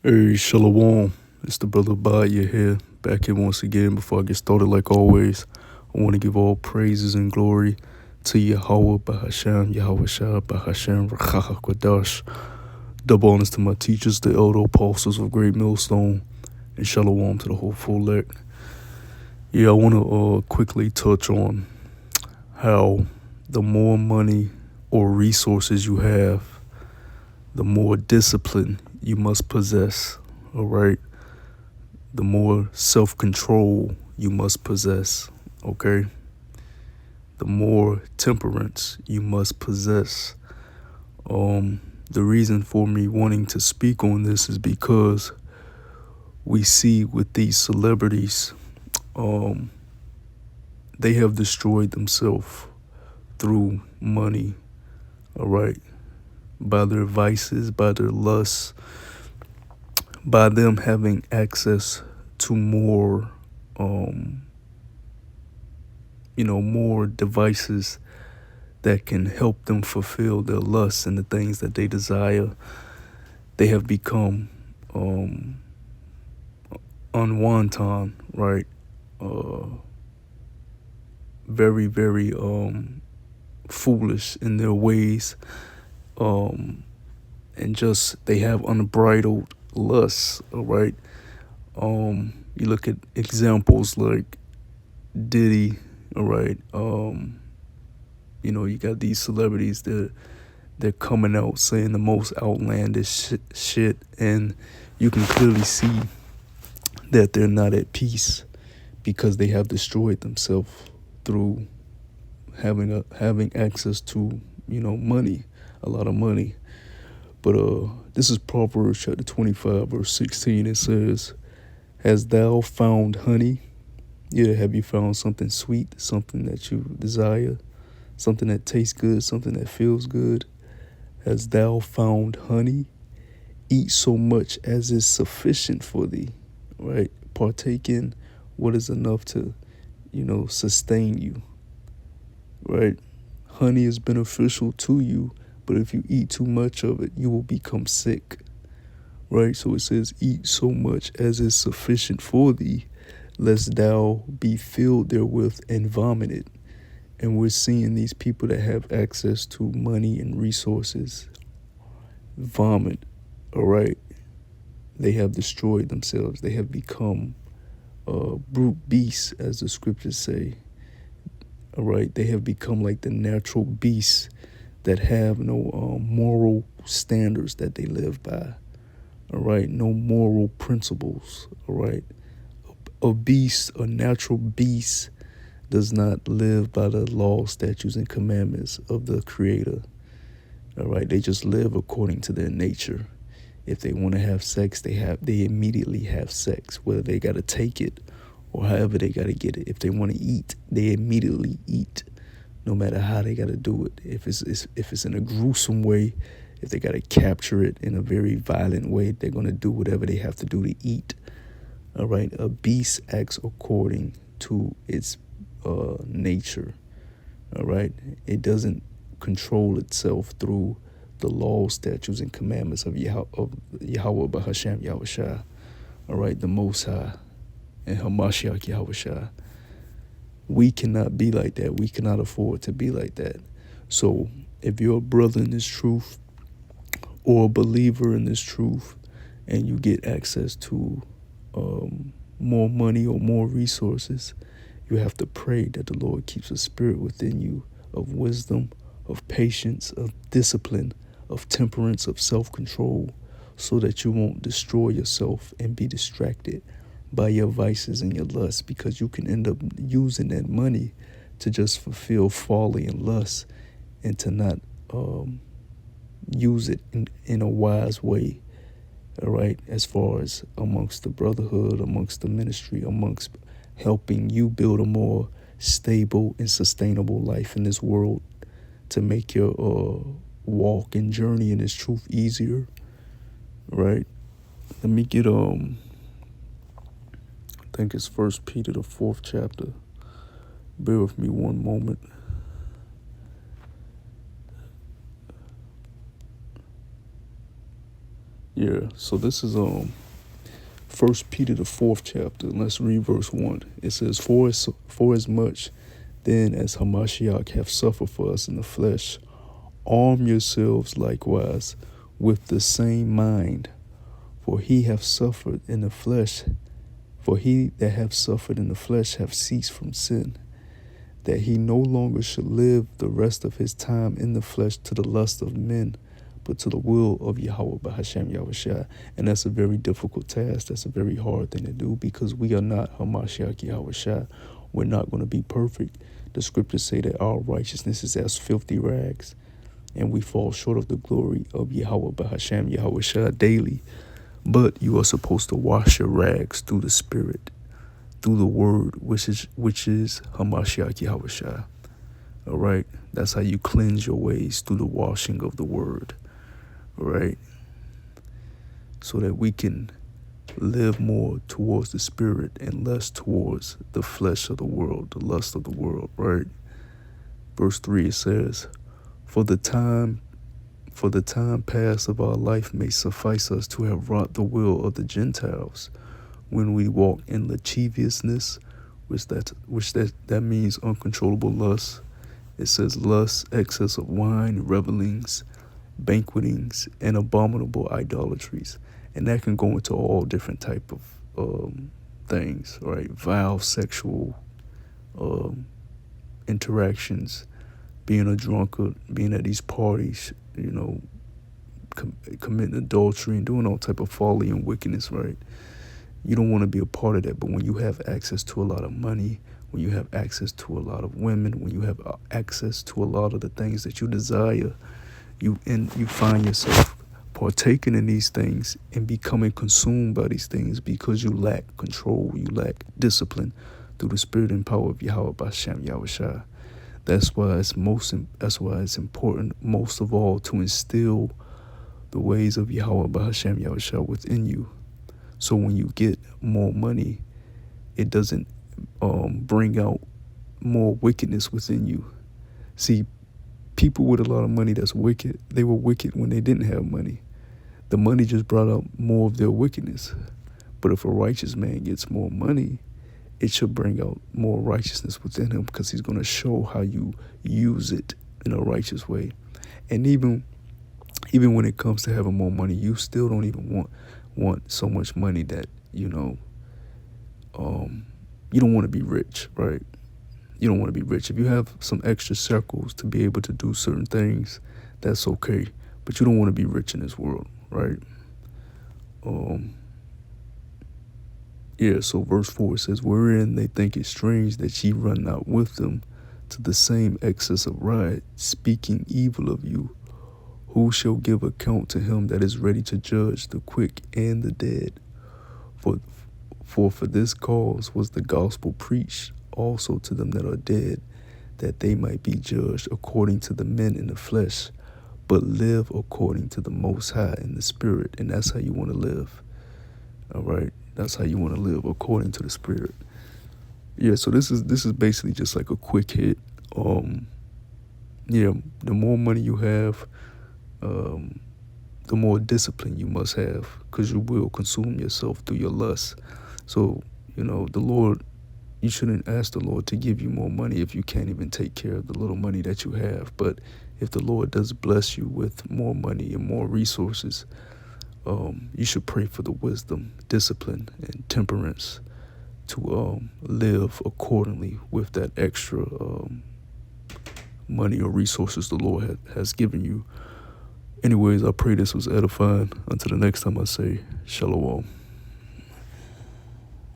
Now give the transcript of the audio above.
Hey, Shalom. It's the brother Baya here, back here once again. Before I get started, like always, I want to give all praises and glory to Yahweh Bahasham, Yahweh Shah Bahasham, Rachaha Kwadash. Double honors to my teachers, the elder apostles of Great Millstone, and Shalom to the whole full elect. Yeah, I want to quickly touch on how the more money or resources you have, the more discipline you must possess, all right? The more self-control you must possess, okay? The more temperance you must possess. The reason for me wanting to speak on this is because we see with these celebrities, um, they have destroyed themselves through money, all right? By their vices, by their lusts, by them having access to more, more devices that can help them fulfill their lusts and the things that they desire. They have become unwanton, right? Very, very foolish in their ways, and just they have unbridled lusts, all right? You look at examples like Diddy, all right? You got these celebrities that they're coming out saying the most outlandish shit, and you can clearly see that they're not at peace because they have destroyed themselves through having access to money, a lot of money. But this is Proverbs chapter 25 verse 16. It says, "Hast thou found honey?" Yeah, have you found something sweet, something that you desire, something that tastes good, something that feels good? "Hast thou found honey? Eat so much as is sufficient for thee," right? Partake in what is enough to, sustain you, right? Honey is beneficial to you, but if you eat too much of it, you will become sick, right? So it says, "Eat so much as is sufficient for thee, lest thou be filled therewith and vomited." And we're seeing these people that have access to money and resources vomit, all right? They have destroyed themselves. They have become brute beasts, as the scriptures say, all right? They have become like the natural beasts that have no moral standards that they live by, all right? No moral principles, all right? A natural beast, does not live by the laws, statutes, and commandments of the Creator, all right? They just live according to their nature. If they want to have sex, they immediately have sex, whether they got to take it or however they got to get it. If they want to eat, they immediately eat, no matter how they got to do it. If it's in a gruesome way, if they got to capture it in a very violent way, they're going to do whatever they have to do to eat, all right? A beast acts according to its nature, all right? It doesn't control itself through the laws, statutes, and commandments of Yahweh Bahasham Yahweh Shah, all right, the Most High, and Hamashiach Yahweh Shah. We cannot be like that. We cannot afford to be like that. So if you're a brother in this truth or a believer in this truth, and you get access to more money or more resources, you have to pray that the Lord keeps a spirit within you of wisdom, of patience, of discipline, of temperance, of self-control, so that you won't destroy yourself and be distracted by your vices and your lusts, because you can end up using that money to just fulfill folly and lust, and to not use it in a wise way, all right, as far as amongst the brotherhood, amongst the ministry, amongst helping you build a more stable and sustainable life in this world, to make your walk and journey in this truth easier, right? Let me get I think it's First Peter the 4th chapter. Bear with me one moment. Yeah, so this is First Peter the fourth chapter. Let's read verse 1. It says, For as much then as Hamashiach hath suffered for us in the flesh, arm yourselves likewise with the same mind. For he hath suffered in the flesh, for he that hath suffered in the flesh hath ceased from sin, that he no longer should live the rest of his time in the flesh to the lust of men, but to the will of Yahweh Bahashem Yahushua. And that's a very difficult task. That's a very hard thing to do because we are not Hamashiach Yahushua. We're not going to be perfect. The scriptures say that our righteousness is as filthy rags, and we fall short of the glory of Yahweh Bahashem Yahushua daily. But you are supposed to wash your rags through the Spirit, through the Word, which is Hamashiach Yahushua. All right, that's how you cleanse your ways, through the washing of the Word. All right, so that we can live more towards the Spirit and less towards the flesh of the world, the lust of the world. Right. Verse 3, it says, For the time past of our life may suffice us to have wrought the will of the Gentiles, when we walk in lasciviousness, which that means uncontrollable lust. It says lust, excess of wine, revelings, banquetings, and abominable idolatries. And that can go into all different type of things, right? Vile sexual interactions, being a drunkard, being at these parties, committing adultery and doing all type of folly and wickedness, right? You don't want to be a part of that. But when you have access to a lot of money, when you have access to a lot of women, when you have access to a lot of the things that you desire, you find yourself partaking in these things and becoming consumed by these things because you lack control, you lack discipline through the spirit and power of Yahweh B'Shem Yahushua. That's why it's important most of all to instill the ways of Yahweh B'Shem Yahushua within you. So when you get more money, it doesn't bring out more wickedness within you. See, people with a lot of money that's wicked, they were wicked when they didn't have money. The money just brought out more of their wickedness. But if a righteous man gets more money, it should bring out more righteousness within him because he's going to show how you use it in a righteous way. And even when it comes to having more money, you still don't even want so much money that, you don't want to be rich, right? You don't want to be rich. If you have some extra circles to be able to do certain things, that's okay. But you don't want to be rich in this world, right? So verse 4 says, Wherein they think it strange that ye run not with them to the same excess of riot, speaking evil of you. Who shall give account to him that is ready to judge the quick and the dead? For this cause was the gospel preached also to them that are dead, that they might be judged according to the men in the flesh, but live according to the Most High in the Spirit. And that's how you want to live. All right, that's how you want to live, according to the Spirit. Yeah, so this is basically just like a quick hit. The more money you have, the more discipline you must have, because you will consume yourself through your lust. So, the Lord, you shouldn't ask the Lord to give you more money if you can't even take care of the little money that you have. But if the Lord does bless you with more money and more resources, you should pray for the wisdom, discipline, and temperance to live accordingly with that extra money or resources the Lord has given you. Anyways, I pray this was edifying. Until the next time, I say shalom.